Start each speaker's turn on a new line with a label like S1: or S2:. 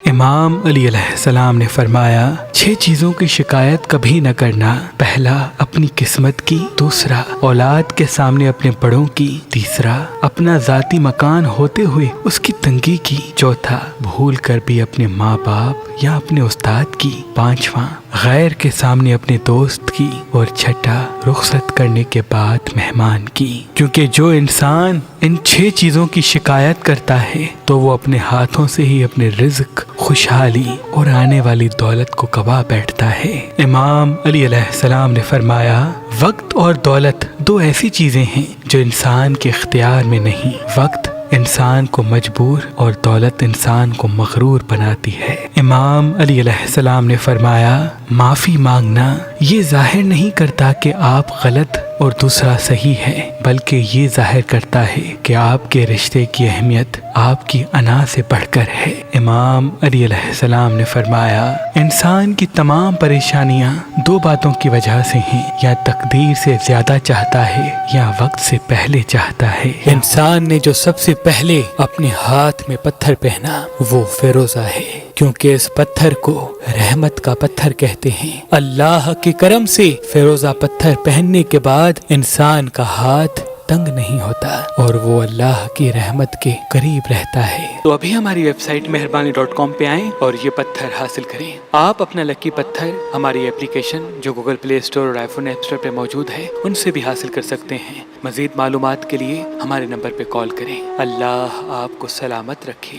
S1: امام علی علیہ السلام نے فرمایا 6 چیزوں کی شکایت کبھی نہ کرنا۔ پہلا اپنی قسمت کی، دوسرا اولاد کے سامنے اپنے بڑوں کی، تیسرا اپنا ذاتی مکان ہوتے ہوئے اس کی تنگی کی، چوتھا بھول کر بھی اپنے ماں باپ یا اپنے استاد کی، پانچواں غیر کے سامنے اپنے دوست کی، اور چھٹا رخصت کرنے کے بعد مہمان کی۔ کیونکہ جو انسان ان 6 چیزوں کی شکایت کرتا ہے تو وہ اپنے ہاتھوں سے ہی اپنے رزق، خوشحالی اور آنے والی دولت کو گنوا بیٹھتا ہے۔ امام علی علیہ السلام نے فرمایا وقت اور دولت 2 ایسی چیزیں ہیں جو انسان کے اختیار میں نہیں۔ وقت انسان کو مجبور اور دولت انسان کو مغرور بناتی ہے۔ امام علی علیہ السلام نے فرمایا معافی مانگنا یہ ظاہر نہیں کرتا کہ آپ غلط اور دوسرا صحیح ہے، بلکہ یہ ظاہر کرتا ہے کہ آپ کے رشتے کی اہمیت آپ کی انا سے بڑھ کر ہے۔ امام علی علیہ السلام نے فرمایا انسان کی تمام پریشانیاں 2 باتوں کی وجہ سے ہیں، یا تقدیر سے زیادہ چاہتا ہے یا وقت سے پہلے چاہتا ہے۔ انسان نے جو سب سے پہلے اپنے ہاتھ میں پتھر پہنا وہ فیروزہ ہے، کیونکہ اس پتھر کو رحمت کا پتھر کہتے ہیں۔ اللہ کے کرم سے فیروزہ پتھر پہننے کے بعد انسان کا ہاتھ تنگ نہیں ہوتا اور وہ اللہ کی رحمت کے قریب رہتا ہے۔ تو ابھی ہماری ویب سائٹ مہربانی.com پہ آئیں اور یہ پتھر حاصل کریں۔ آپ اپنا لکی پتھر ہماری اپلیکیشن جو گوگل پلے اسٹور اور آئی فون ایپ اسٹور پہ موجود ہے ان سے بھی حاصل کر سکتے ہیں۔ مزید معلومات کے لیے ہمارے نمبر پہ کال کریں۔ اللہ آپ کو سلامت رکھے۔